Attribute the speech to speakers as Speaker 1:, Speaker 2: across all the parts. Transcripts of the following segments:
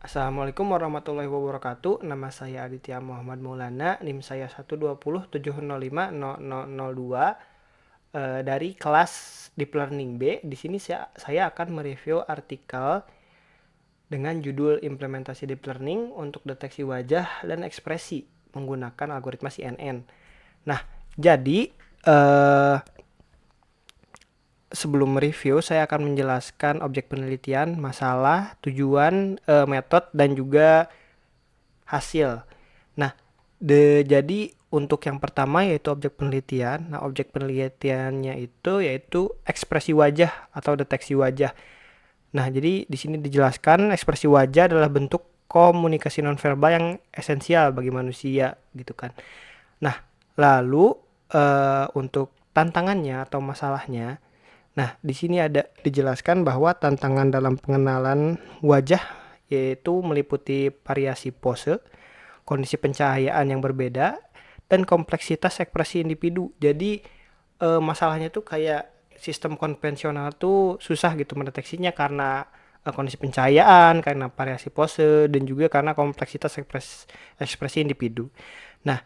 Speaker 1: Assalamualaikum warahmatullahi wabarakatuh. Nama saya Aditya Muhammad Maulana, NIM saya 12070500002 dari kelas Deep Learning B. Di sini saya akan mereview artikel dengan judul Implementasi Deep Learning untuk deteksi wajah dan ekspresi menggunakan algoritma CNN. Nah, jadi sebelum mereview, saya akan menjelaskan objek penelitian, masalah, tujuan, metode, dan juga hasil. Nah, jadi untuk yang pertama yaitu objek penelitian. Nah, objek penelitiannya itu yaitu ekspresi wajah atau deteksi wajah. Nah, jadi di sini dijelaskan ekspresi wajah adalah bentuk komunikasi nonverbal yang esensial bagi manusia, gitu kan. Nah, lalu untuk tantangannya atau masalahnya, nah di sini ada dijelaskan bahwa tantangan dalam pengenalan wajah yaitu meliputi variasi pose, kondisi pencahayaan yang berbeda, dan kompleksitas ekspresi individu. Jadi masalahnya tuh kayak sistem konvensional tuh susah gitu mendeteksinya karena kondisi pencahayaan, karena variasi pose, dan juga karena kompleksitas ekspresi individu. Nah,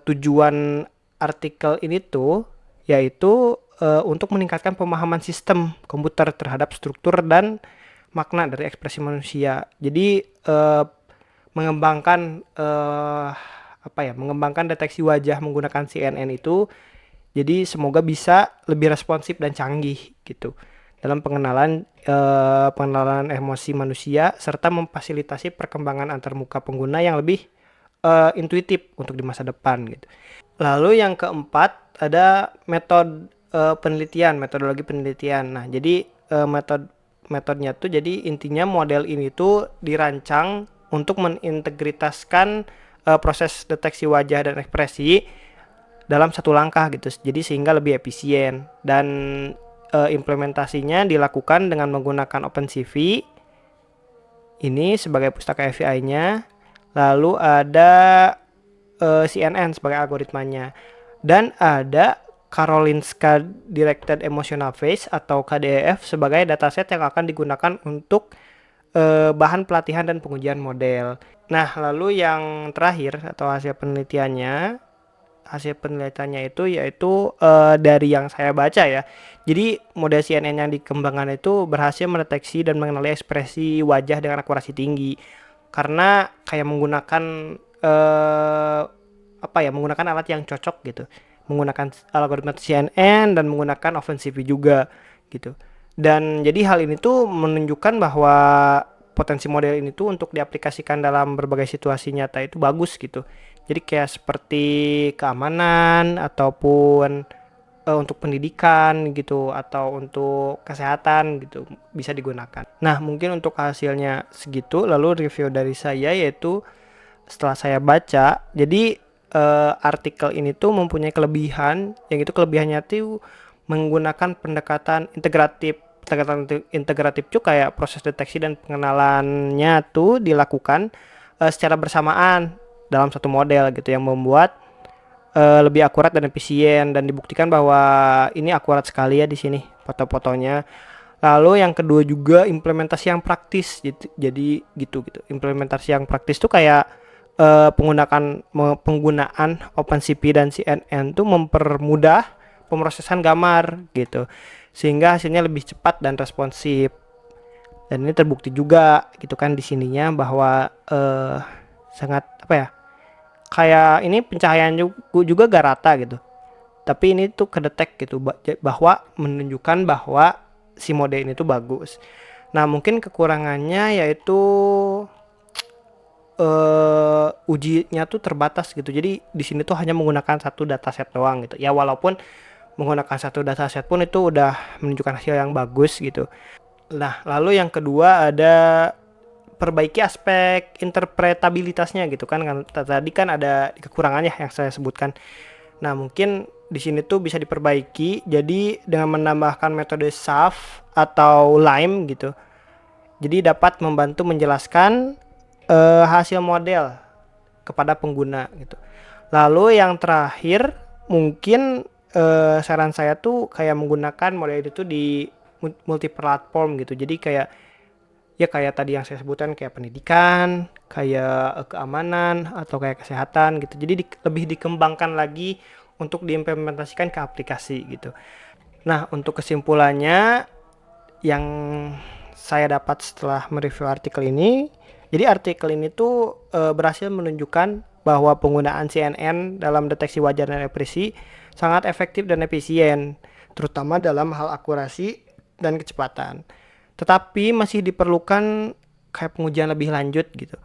Speaker 1: tujuan artikel ini tuh yaitu untuk meningkatkan pemahaman sistem komputer terhadap struktur dan makna dari ekspresi manusia. Jadi mengembangkan mengembangkan deteksi wajah menggunakan CNN itu, jadi semoga bisa lebih responsif dan canggih gitu dalam pengenalan emosi manusia serta memfasilitasi perkembangan antarmuka pengguna yang lebih intuitif untuk di masa depan gitu. Lalu yang keempat ada metodologi penelitian. Nah, jadi metodenya tuh jadi intinya model ini tuh dirancang untuk mengintegritaskan proses deteksi wajah dan ekspresi dalam satu langkah gitu. Jadi sehingga lebih efisien dan implementasinya dilakukan dengan menggunakan OpenCV ini sebagai pustaka API-nya. Lalu ada CNN sebagai algoritmanya. Dan ada Karolinska Directed Emotional Phase atau KDEF sebagai dataset yang akan digunakan untuk bahan pelatihan dan pengujian model. Nah, lalu yang terakhir atau hasil penelitiannya itu yaitu dari yang saya baca ya. Jadi model CNN yang dikembangkan itu berhasil mendeteksi dan mengenali ekspresi wajah dengan akurasi tinggi karena kayak menggunakan menggunakan alat yang cocok gitu, menggunakan algoritma CNN dan menggunakan OpenCV juga gitu. Dan jadi hal ini tuh menunjukkan bahwa potensi model ini tuh untuk diaplikasikan dalam berbagai situasi nyata itu bagus gitu. Jadi kayak seperti keamanan ataupun untuk pendidikan gitu atau untuk kesehatan gitu bisa digunakan. Nah, mungkin untuk hasilnya segitu. Lalu review dari saya yaitu setelah saya baca, jadi artikel ini tuh mempunyai kelebihan, yang itu kelebihannya tuh menggunakan pendekatan integratif. Pendekatan integratif tuh kayak proses deteksi dan pengenalannya tuh dilakukan secara bersamaan dalam satu model gitu yang membuat lebih akurat dan efisien, dan dibuktikan bahwa ini akurat sekali ya di sini foto-fotonya. Lalu yang kedua juga implementasi yang praktis gitu. Jadi gitu. Implementasi yang praktis tuh kayak penggunaan OpenCV dan CNN tuh mempermudah pemrosesan gambar gitu. Sehingga hasilnya lebih cepat dan responsif. Dan ini terbukti juga gitu kan di sininya bahwa sangat kayak ini pencahayaan juga gak rata gitu. Tapi ini tuh kedetek gitu bahwa menunjukkan bahwa si mode ini tuh bagus. Nah, mungkin kekurangannya yaitu ujinya tuh terbatas gitu. Jadi di sini tuh hanya menggunakan satu dataset doang gitu. Ya walaupun menggunakan satu dataset pun itu udah menunjukkan hasil yang bagus gitu. Nah, lalu yang kedua ada perbaiki aspek interpretabilitasnya gitu kan. Tadi kan ada kekurangannya yang saya sebutkan. Nah, mungkin di sini tuh bisa diperbaiki jadi dengan menambahkan metode SAF atau LIME gitu. Jadi dapat membantu menjelaskan hasil model kepada pengguna gitu. Lalu yang terakhir mungkin saran saya tuh kayak menggunakan model itu di multi platform gitu. Jadi kayak Ya kayak tadi yang saya sebutkan kayak pendidikan, kayak keamanan atau kayak kesehatan gitu. Jadi lebih dikembangkan lagi untuk diimplementasikan ke aplikasi gitu. Nah, untuk kesimpulannya yang saya dapat setelah mereview artikel ini, jadi artikel ini tuh berhasil menunjukkan bahwa penggunaan CNN dalam deteksi wajah dan ekspresi sangat efektif dan efisien, terutama dalam hal akurasi dan kecepatan. Tetapi masih diperlukan kayak pengujian lebih lanjut gitu.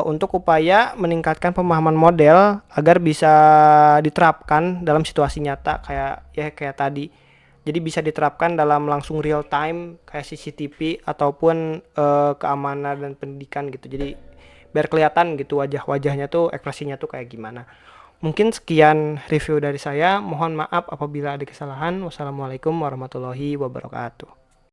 Speaker 1: Untuk upaya meningkatkan pemahaman model agar bisa diterapkan dalam situasi nyata kayak tadi. Jadi bisa diterapkan dalam langsung real time kayak CCTV ataupun keamanan dan pendidikan gitu. Jadi biar kelihatan gitu wajah-wajahnya tuh ekspresinya tuh kayak gimana. Mungkin sekian review dari saya. Mohon maaf apabila ada kesalahan. Wassalamualaikum warahmatullahi wabarakatuh.